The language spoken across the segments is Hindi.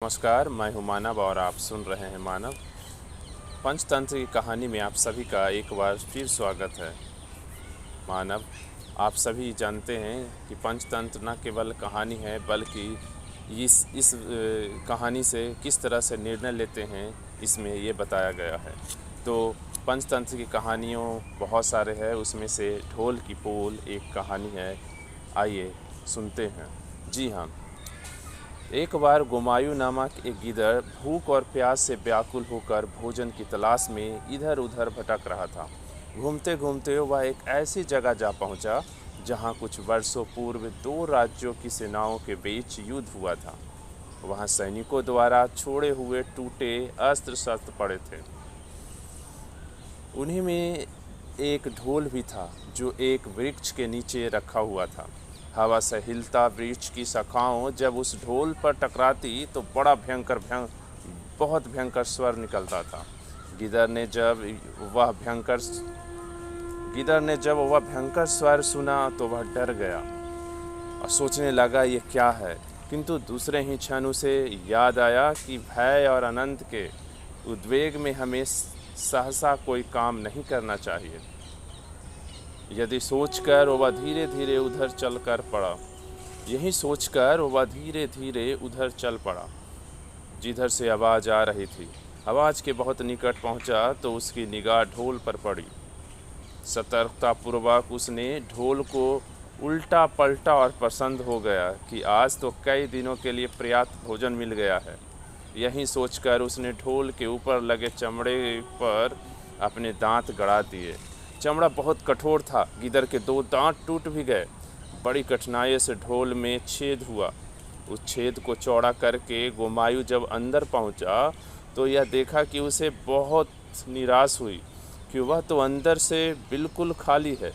नमस्कार, मैं हूं मानव और आप सुन रहे हैं मानव। पंचतंत्र की कहानी में आप सभी का एक बार फिर स्वागत है। मानव, आप सभी जानते हैं कि पंचतंत्र न केवल कहानी है बल्कि इस कहानी से किस तरह से निर्णय लेते हैं इसमें ये बताया गया है। तो पंचतंत्र की कहानियों बहुत सारे हैं, उसमें से ढोल की पोल एक कहानी है। आइए सुनते हैं। जी हाँ, एक बार गुमायूं नामक एक गिद्ध भूख और प्यास से व्याकुल होकर भोजन की तलाश में इधर उधर भटक रहा था। घूमते घूमते वह एक ऐसी जगह जा पहुंचा जहां कुछ वर्षों पूर्व दो राज्यों की सेनाओं के बीच युद्ध हुआ था। वहां सैनिकों द्वारा छोड़े हुए टूटे अस्त्र शस्त्र पड़े थे। उन्हीं में एक ढोल भी था जो एक वृक्ष के नीचे रखा हुआ था। हवा से हिलता वृक्ष की शाखाओं जब उस ढोल पर टकराती तो बहुत भयंकर स्वर निकलता था। गिदर ने जब वह भयंकर स्वर सुना तो वह डर गया और सोचने लगा ये क्या है। किंतु दूसरे ही क्षण उसे याद आया कि भय और अनंत के उद्वेग में हमें सहसा कोई काम नहीं करना चाहिए। यही सोचकर वह धीरे धीरे उधर चल पड़ा जिधर से आवाज़ आ रही थी। आवाज़ के बहुत निकट पहुंचा तो उसकी निगाह ढोल पर पड़ी। सतर्कतापूर्वक उसने ढोल को उल्टा पलटा और पसंद हो गया कि आज तो कई दिनों के लिए पर्याप्त भोजन मिल गया है। यही सोचकर उसने ढोल के ऊपर लगे चमड़े पर अपने दांत गड़ा दिए। चमड़ा बहुत कठोर था, गिद्ध के दो दांत टूट भी गए। बड़ी कठिनाई से ढोल में छेद हुआ। उस छेद को चौड़ा करके गुमायूं जब अंदर पहुंचा तो यह देखा कि उसे बहुत निराश हुई कि वह तो अंदर से बिल्कुल खाली है।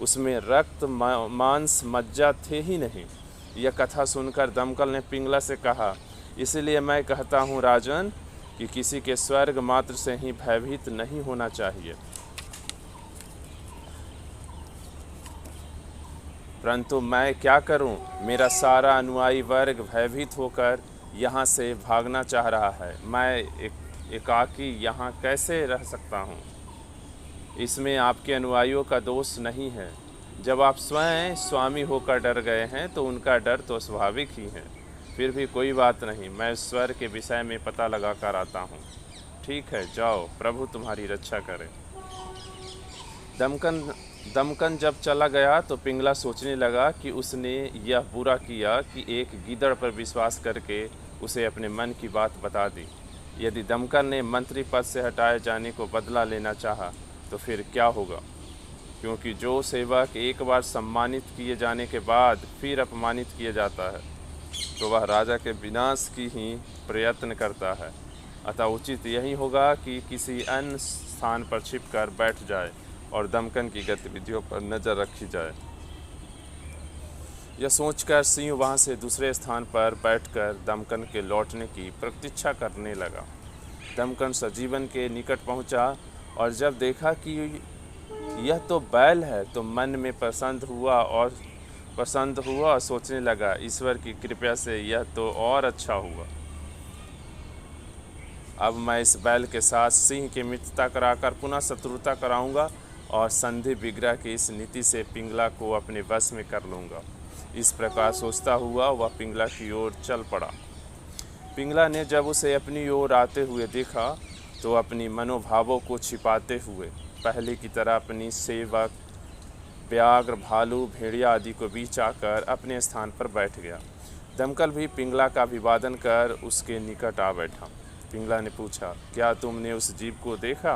उसमें रक्त मांस मज्जा थे ही नहीं। यह कथा सुनकर दमकल ने पिंगला से कहा, इसलिए मैं कहता हूँ राजन कि किसी के स्वर्ग मात्र से ही भयभीत नहीं होना चाहिए, परंतु मैं क्या करूं? मेरा सारा अनुयायी वर्ग भयभीत होकर यहाँ से भागना चाह रहा है। मैं एकाकी यहाँ कैसे रह सकता हूँ? इसमें आपके अनुयायियों का दोष नहीं है। जब आप स्वयं स्वामी होकर डर गए हैं तो उनका डर तो स्वाभाविक ही है। फिर भी कोई बात नहीं, मैं स्वर के विषय में पता लगा कर आता हूँ। ठीक है, जाओ, प्रभु तुम्हारी रक्षा करे। दमकन जब चला गया तो पिंगला सोचने लगा कि उसने यह बुरा किया कि एक गीदड़ पर विश्वास करके उसे अपने मन की बात बता दी। यदि दमकन ने मंत्री पद से हटाए जाने को बदला लेना चाहा तो फिर क्या होगा? क्योंकि जो सेवक एक बार सम्मानित किए जाने के बाद फिर अपमानित किया जाता है तो वह राजा के विनाश की ही प्रयत्न करता है। अतः उचित यही होगा कि किसी अन्य स्थान पर छिपकर बैठ जाए और दमकन की गतिविधियों पर नज़र रखी जाए। यह सोचकर सिंह वहाँ से दूसरे स्थान पर बैठकर दमकन के लौटने की प्रतीक्षा करने लगा। दमकन सजीवन के निकट पहुँचा और जब देखा कि यह तो बैल है तो मन में पसंद हुआ और सोचने लगा, ईश्वर की कृपा से यह तो और अच्छा हुआ। अब मैं इस बैल के साथ सिंह की मित्रता कराकर पुनः शत्रुता कराऊंगा और संधि विग्रह की इस नीति से पिंगला को अपने वश में कर लूँगा। इस प्रकार सोचता हुआ वह पिंगला की ओर चल पड़ा। पिंगला ने जब उसे अपनी ओर आते हुए देखा तो अपनी मनोभावों को छिपाते हुए पहले की तरह अपनी सेवक व्याघ्र, भालू, भेड़िया आदि को बीच आकर अपने स्थान पर बैठ गया। दमकल भी पिंगला का अभिवादन कर उसके निकट आ बैठा। पिंगला ने पूछा, क्या तुमने उस जीव को देखा?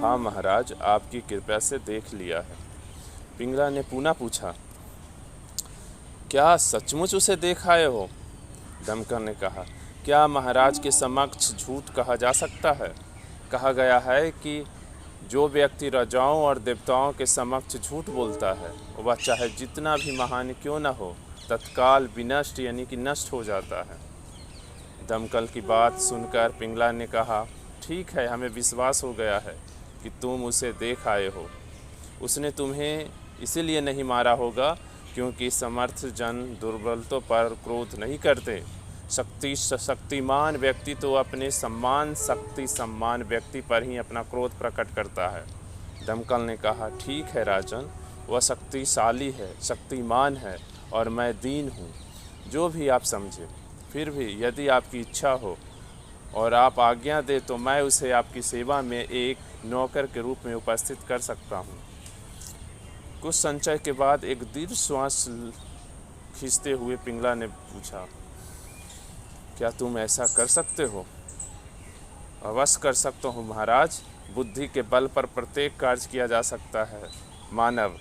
हाँ महाराज, आपकी कृपा से देख लिया है। पिंगला ने पुनः पूछा, क्या सचमुच उसे देख आए हो? दमकल ने कहा, क्या महाराज के समक्ष झूठ कहा जा सकता है? कहा गया है कि जो व्यक्ति राजाओं और देवताओं के समक्ष झूठ बोलता है वह चाहे जितना भी महान क्यों न हो तत्काल विनष्ट यानी कि नष्ट हो जाता है। दमकल की बात सुनकर पिंगला ने कहा, ठीक है, हमें विश्वास हो गया है कि तुम उसे देख आए हो। उसने तुम्हें इसीलिए नहीं मारा होगा क्योंकि समर्थ जन दुर्बलतों पर क्रोध नहीं करते, शक्तिमान व्यक्ति तो अपने सम्मान व्यक्ति पर ही अपना क्रोध प्रकट करता है। दमकल ने कहा, ठीक है राजन, वह शक्तिशाली है, शक्तिमान है और मैं दीन हूँ, जो भी आप समझे। फिर भी यदि आपकी इच्छा हो और आप आज्ञा दे तो मैं उसे आपकी सेवा में एक नौकर के रूप में उपस्थित कर सकता हूँ। कुछ संचय के बाद एक दीर्घ श्वास खींचते हुए पिंगला ने पूछा, क्या तुम ऐसा कर सकते हो? अवश्य कर सकता हूँ महाराज, बुद्धि के बल पर प्रत्येक कार्य किया जा सकता है। मानव,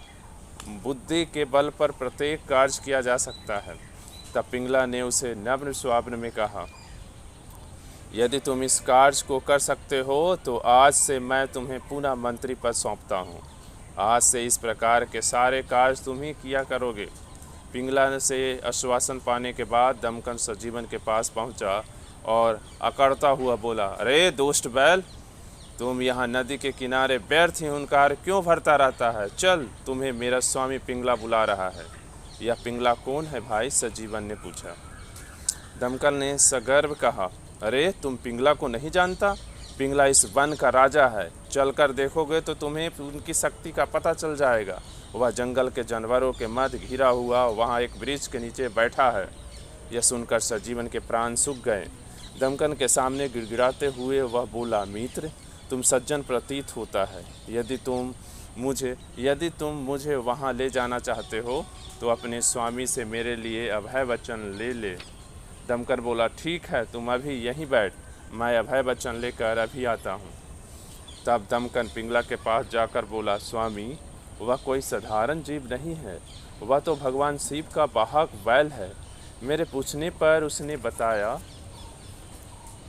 बुद्धि के बल पर प्रत्येक कार्य किया जा सकता है। तब पिंगला ने उसे नम्र स्वर में कहा, यदि तुम इस कार्य को कर सकते हो तो आज से मैं तुम्हें पुनः मंत्री पद सौंपता हूँ। आज से इस प्रकार के सारे कार्य तुम ही किया करोगे। पिंगला से आश्वासन पाने के बाद दमकल सजीवन के पास पहुंचा और अकड़ता हुआ बोला, अरे दुष्ट बैल, तुम यहाँ नदी के किनारे व्यर्थ ही हुंकार क्यों भरता रहता है? चल, तुम्हें मेरा स्वामी पिंगला बुला रहा है। यह पिंगला कौन है भाई? सजीवन ने पूछा। दमकल ने सगर्व कहा, अरे तुम पिंगला को नहीं जानता? पिंगला इस वन का राजा है। चलकर देखोगे तो तुम्हें उनकी शक्ति का पता चल जाएगा। वह जंगल के जानवरों के मध्य घिरा हुआ वहाँ एक वृक्ष के नीचे बैठा है। यह सुनकर सजीवन के प्राण सूख गए। दमकल के सामने गिड़गिड़ाते हुए वह बोला, मित्र, तुम सज्जन प्रतीत होता है। यदि तुम मुझे वहाँ ले जाना चाहते हो तो अपने स्वामी से मेरे लिए अभय वचन ले ले। दमकल बोला, ठीक है, तुम अभी यहीं बैठ, मैं अभय वचन लेकर अभी आता हूँ। तब दमकल पिंगला के पास जाकर बोला, स्वामी, वह कोई साधारण जीव नहीं है, वह तो भगवान शिव का वाहक बैल है। मेरे पूछने पर उसने बताया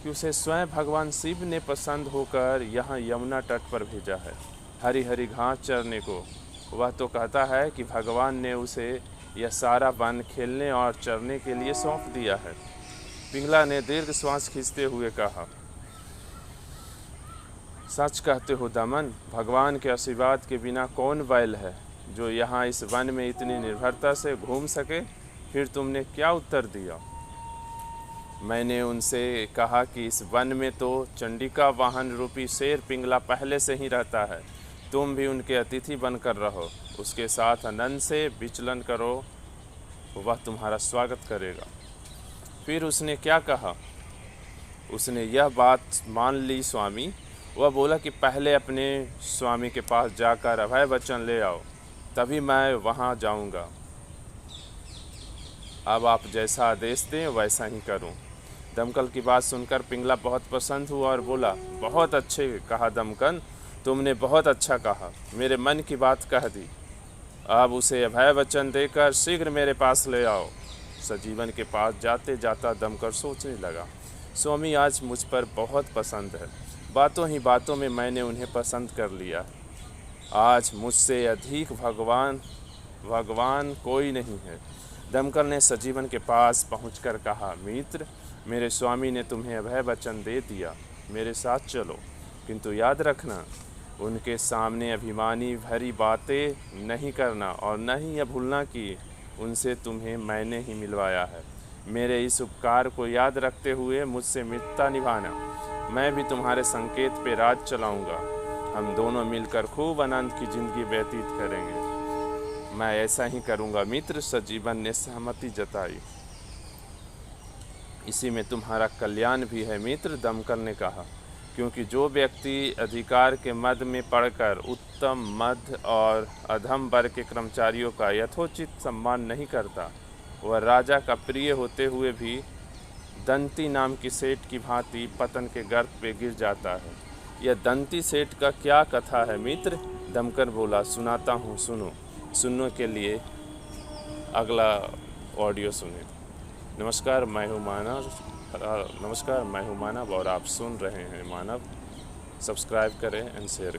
कि उसे स्वयं भगवान शिव ने पसंद होकर यहाँ यमुना तट पर भेजा है, हरी हरी घास चरने को। वह तो कहता है कि भगवान ने उसे यह सारा वन खेलने और चरने के लिए सौंप दिया है। पिंगला ने दीर्घ श्वास खींचते हुए कहा, सच कहते हो दमन, भगवान के आशीर्वाद के बिना कौन बैल है जो यहाँ इस वन में इतनी निर्भरता से घूम सके? फिर तुमने क्या उत्तर दिया? मैंने उनसे कहा कि इस वन में तो चंडिका वाहन रूपी शेर पिंगला पहले से ही रहता है। तुम भी उनके अतिथि बनकर रहो, उसके साथ आनंद से विचलन करो, वह तुम्हारा स्वागत करेगा। फिर उसने क्या कहा? उसने यह बात मान ली स्वामी। वह बोला कि पहले अपने स्वामी के पास जाकर अभय वचन ले आओ, तभी मैं वहाँ जाऊँगा। अब आप जैसा आदेश दें वैसा ही करूँ। दमकल की बात सुनकर पिंगला बहुत प्रसन्न हुआ और बोला, बहुत अच्छे कहा दमकल, तुमने बहुत अच्छा कहा, मेरे मन की बात कह दी। अब उसे अभय वचन देकर शीघ्र मेरे पास ले आओ। सजीवन के पास जाते जाता दमकल सोचने लगा, स्वामी आज मुझ पर बहुत पसंद है, बातों ही बातों में मैंने उन्हें पसंद कर लिया। आज मुझसे अधिक भगवान कोई नहीं है। दमकल ने सजीवन के पास पहुंचकर कहा, मित्र, मेरे स्वामी ने तुम्हें अभय वचन दे दिया, मेरे साथ चलो, किंतु याद रखना, उनके सामने अभिमानी भरी बातें नहीं करना और न ही यह भूलना कि उनसे तुम्हें मैंने ही मिलवाया है। मेरे इस उपकार को याद रखते हुए मुझसे मित्रता निभाना। मैं भी तुम्हारे संकेत पे राज चलाऊंगा। हम दोनों मिलकर खूब आनंद की जिंदगी व्यतीत करेंगे। मैं ऐसा ही करूंगा मित्र। सजीवन ने सहमति जताई। इसी में तुम्हारा कल्याण भी है मित्र, दमकल ने कहा, क्योंकि जो व्यक्ति अधिकार के मद में पड़कर उत्तम, मध्य और अधम वर्ग के कर्मचारियों का यथोचित सम्मान नहीं करता, वह राजा का प्रिय होते हुए भी दंती नाम की सेठ की भांति पतन के गर्त पे गिर जाता है। यह दंती सेठ का क्या कथा है मित्र? दमकल बोला, सुनाता हूँ, सुनो। सुनने के लिए अगला ऑडियो सुने। नमस्कार, मैं हूँ मानव और आप सुन रहे हैं मानव। सब्सक्राइब करें एंड शेयर।